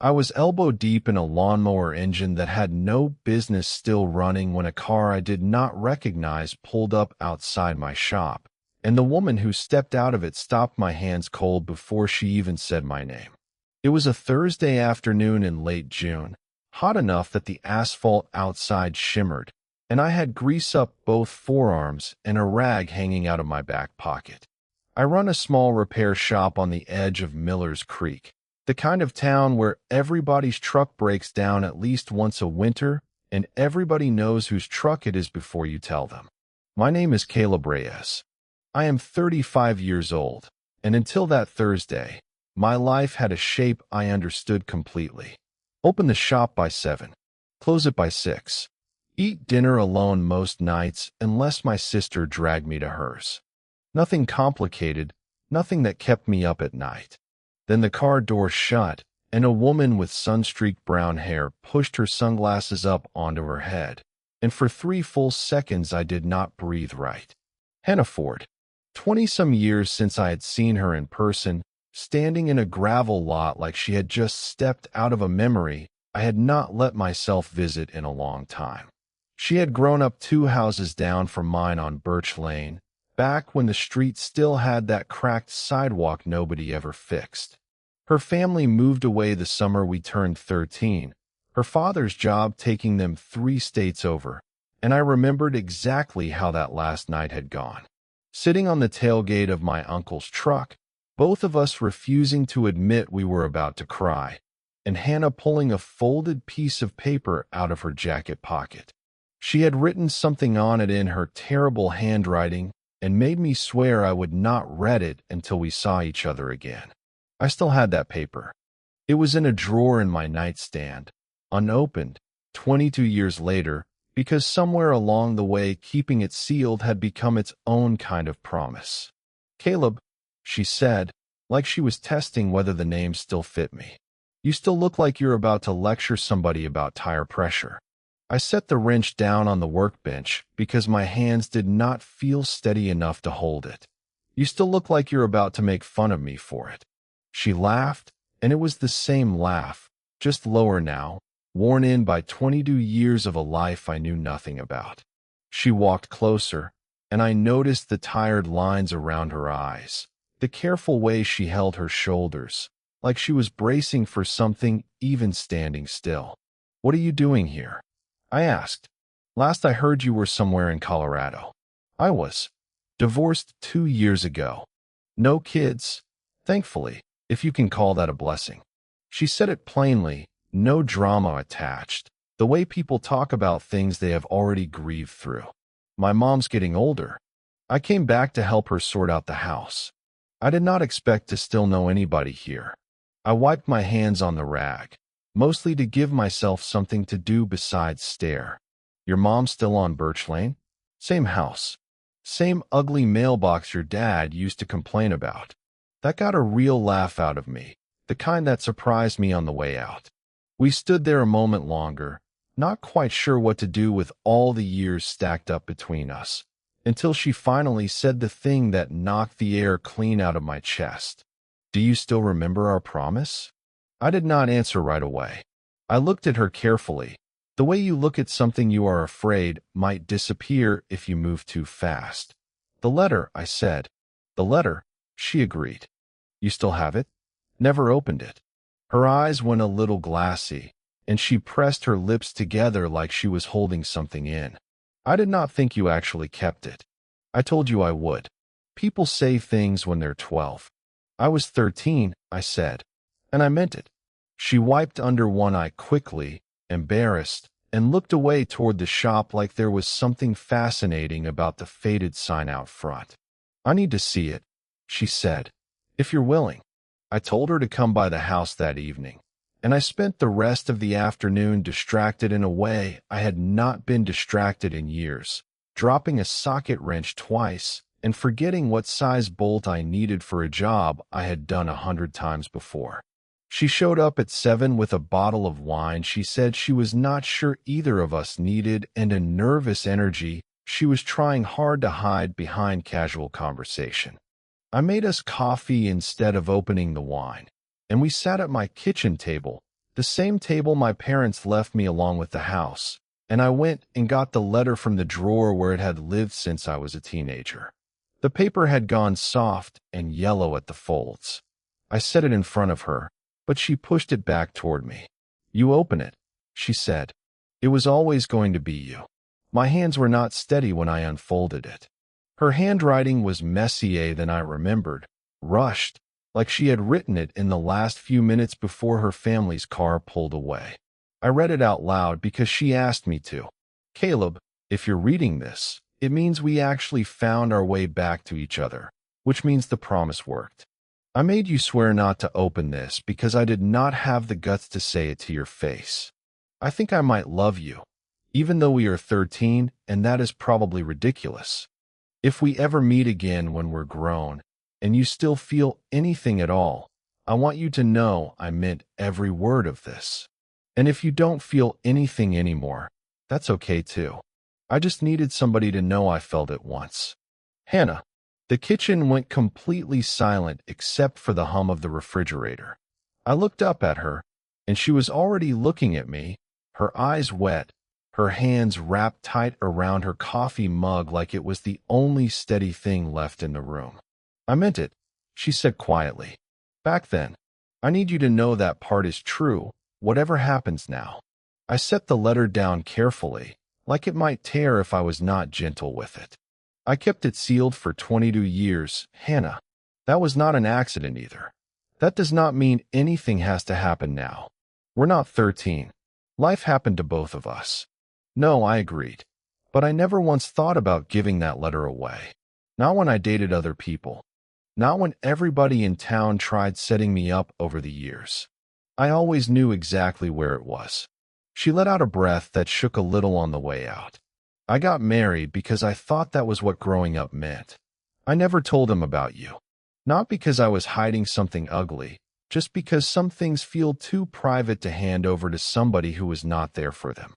I was elbow deep in a lawnmower engine that had no business still running when a car I did not recognize pulled up outside my shop, and the woman who stepped out of it stopped my hands cold before she even said my name. It was a Thursday afternoon in late June, hot enough that the asphalt outside shimmered, and I had grease up both forearms and a rag hanging out of my back pocket. I run a small repair shop on the edge of Miller's Creek, the kind of town where everybody's truck breaks down at least once a winter, and everybody knows whose truck it is before you tell them. My name is Caleb Reyes. I am 35 years old, and until that Thursday, my life had a shape I understood completely. Open the shop by 7, close it by 6, eat dinner alone most nights unless my sister dragged me to hers. Nothing complicated, nothing that kept me up at night. Then the car door shut, and a woman with sun-streaked brown hair pushed her sunglasses up onto her head, and for 3 full seconds I did not breathe right. Hannaford. 20-some years since I had seen her in person, standing in a gravel lot like she had just stepped out of a memory I had not let myself visit in a long time. She had grown up 2 houses down from mine on Birch Lane, back when the street still had that cracked sidewalk nobody ever fixed. Her family moved away the summer we turned 13, her father's job taking them 3 states over, and I remembered exactly how that last night had gone. Sitting on the tailgate of my uncle's truck, both of us refusing to admit we were about to cry, and Hannah pulling a folded piece of paper out of her jacket pocket. She had written something on it in her terrible handwriting and made me swear I would not read it until we saw each other again. I still had that paper. It was in a drawer in my nightstand, unopened, 22 years later, because somewhere along the way keeping it sealed had become its own kind of promise. Caleb, she said, like she was testing whether the name still fit me. You still look like you're about to lecture somebody about tire pressure. I set the wrench down on the workbench because my hands did not feel steady enough to hold it. You still look like you're about to make fun of me for it. She laughed, and it was the same laugh, just lower now, worn in by 22 years of a life I knew nothing about. She walked closer, and I noticed the tired lines around her eyes, the careful way she held her shoulders, like she was bracing for something even standing still. What are you doing here? I asked. Last I heard you were somewhere in Colorado. I was. Divorced 2 years ago. No kids, thankfully, if you can call that a blessing. She said it plainly, no drama attached, the way people talk about things they have already grieved through. My mom's getting older. I came back to help her sort out the house. I did not expect to still know anybody here. I wiped my hands on the rag, mostly to give myself something to do besides stare. Your mom's still on Birch Lane? Same house. Same ugly mailbox your dad used to complain about. That got a real laugh out of me, the kind that surprised me on the way out. We stood there a moment longer, not quite sure what to do with all the years stacked up between us, until she finally said the thing that knocked the air clean out of my chest. Do you still remember our promise? I did not answer right away. I looked at her carefully. The way you look at something you are afraid might disappear if you move too fast. The letter, I said. The letter, she agreed. You still have it? Never opened it. Her eyes went a little glassy, and she pressed her lips together like she was holding something in. I did not think you actually kept it. I told you I would. People say things when they're 12. I was 13, I said, and I meant it. She wiped under one eye quickly, embarrassed, and looked away toward the shop like there was something fascinating about the faded sign out front. I need to see it, she said, if you're willing. I told her to come by the house that evening, and I spent the rest of the afternoon distracted in a way I had not been distracted in years, dropping a socket wrench twice and forgetting what size bolt I needed for a job I had done 100 times before. She showed up at 7 with a bottle of wine she said she was not sure either of us needed and a nervous energy she was trying hard to hide behind casual conversation. I made us coffee instead of opening the wine, and we sat at my kitchen table, The same table my parents left me along with the house, and I went and got the letter from the drawer where it had lived since I was a teenager. The paper had gone soft and yellow at the folds. I set it in front of her, but she pushed it back toward me. "You open it," she said. "It was always going to be you." My hands were not steady when I unfolded it. Her handwriting was messier than I remembered, rushed, like she had written it in the last few minutes before her family's car pulled away. I read it out loud because she asked me to. "Caleb, if you're reading this, it means we actually found our way back to each other, which means the promise worked. I made you swear not to open this because I did not have the guts to say it to your face. I think I might love you, even though we are 13, and that is probably ridiculous. If we ever meet again when we're grown, and you still feel anything at all, I want you to know I meant every word of this. And if you don't feel anything anymore, that's okay too. I just needed somebody to know I felt it once. Hannah." The kitchen went completely silent except for the hum of the refrigerator. I looked up at her, and she was already looking at me, her eyes wet, her hands wrapped tight around her coffee mug like it was the only steady thing left in the room. "I meant it," she said quietly. "Back then. I need you to know that part is true, whatever happens now." I set the letter down carefully, like it might tear if I was not gentle with it. "I kept it sealed for 22 years, Hannah. That was not an accident either. That does not mean anything has to happen now. We're not 13. Life happened to both of us." "No," I agreed. "But I never once thought about giving that letter away. Not when I dated other people. Not when everybody in town tried setting me up over the years. I always knew exactly where it was." She let out a breath that shook a little on the way out. "I got married because I thought that was what growing up meant. I never told him about you. Not because I was hiding something ugly, just because some things feel too private to hand over to somebody who was not there for them."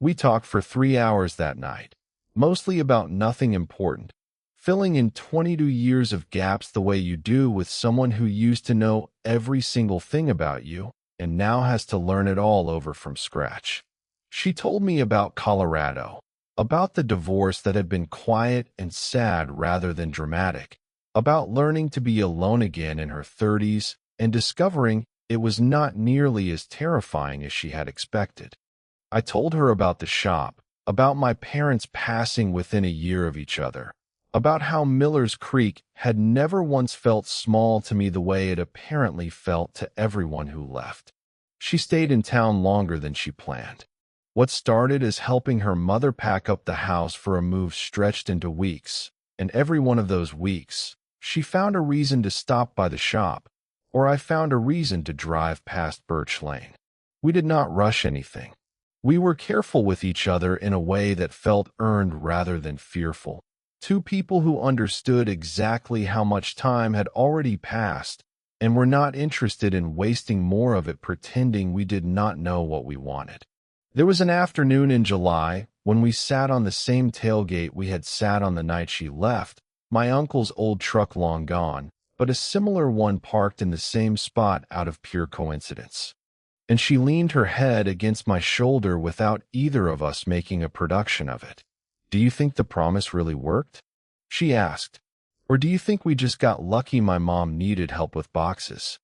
We talked for 3 hours that night, mostly about nothing important, filling in 22 years of gaps the way you do with someone who used to know every single thing about you and now has to learn it all over from scratch. She told me about Colorado, about the divorce that had been quiet and sad rather than dramatic, about learning to be alone again in her 30s and discovering it was not nearly as terrifying as she had expected. I told her about the shop, about my parents passing within a year of each other, about how Miller's Creek had never once felt small to me the way it apparently felt to everyone who left. She stayed in town longer than she planned. What started as helping her mother pack up the house for a move stretched into weeks, and every one of those weeks, she found a reason to stop by the shop, or I found a reason to drive past Birch Lane. We did not rush anything. We were careful with each other in a way that felt earned rather than fearful. Two people who understood exactly how much time had already passed and were not interested in wasting more of it pretending we did not know what we wanted. There was an afternoon in July when we sat on the same tailgate we had sat on the night she left, my uncle's old truck long gone, but a similar one parked in the same spot out of pure coincidence. And she leaned her head against my shoulder without either of us making a production of it. "Do you think the promise really worked?" she asked. "Or do you think we just got lucky my mom needed help with boxes?"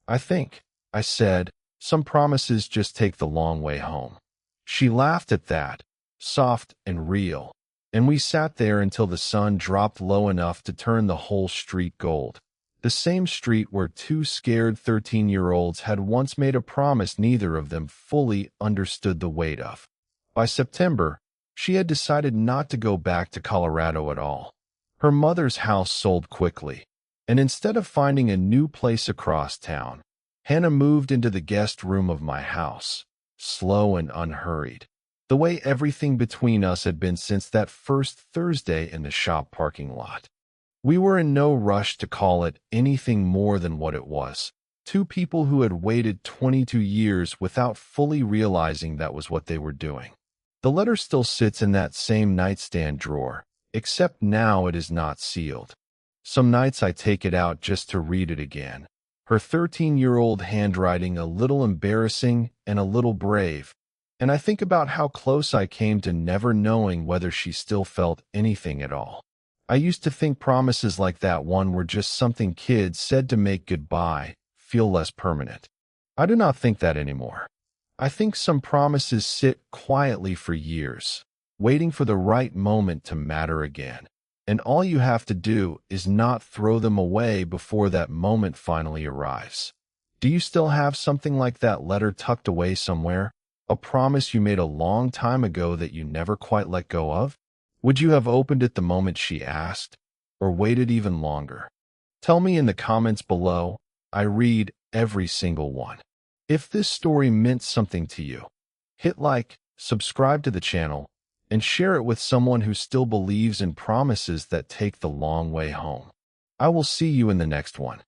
I said, "some promises just take the long way home." She laughed at that, soft and real, and we sat there until the sun dropped low enough to turn the whole street gold. The same street where two scared 13-year-olds had once made a promise neither of them fully understood the weight of. By September, she had decided not to go back to Colorado at all. Her mother's house sold quickly, and instead of finding a new place across town, Hannah moved into the guest room of my house, slow and unhurried, the way everything between us had been since that first Thursday in the shop parking lot. We were in no rush to call it anything more than what it was, two people who had waited 22 years without fully realizing that was what they were doing. The letter still sits in that same nightstand drawer, except now it is not sealed. Some nights I take it out just to read it again. her 13-year-old handwriting a little embarrassing and a little brave, and I think about how close I came to never knowing whether she still felt anything at all. I used to think promises like that one were just something kids said to make goodbye feel less permanent. I do not think that anymore. I think some promises sit quietly for years, waiting for the right moment to matter again. And all you have to do is not throw them away before that moment finally arrives. Do you still have something like that letter tucked away somewhere? A promise you made a long time ago that you never quite let go of? Would you have opened it the moment she asked, or waited even longer? Tell me in the comments below. I read every single one. If this story meant something to you, hit like, subscribe to the channel, and share it with someone who still believes in promises that take the long way home. I will see you in the next one.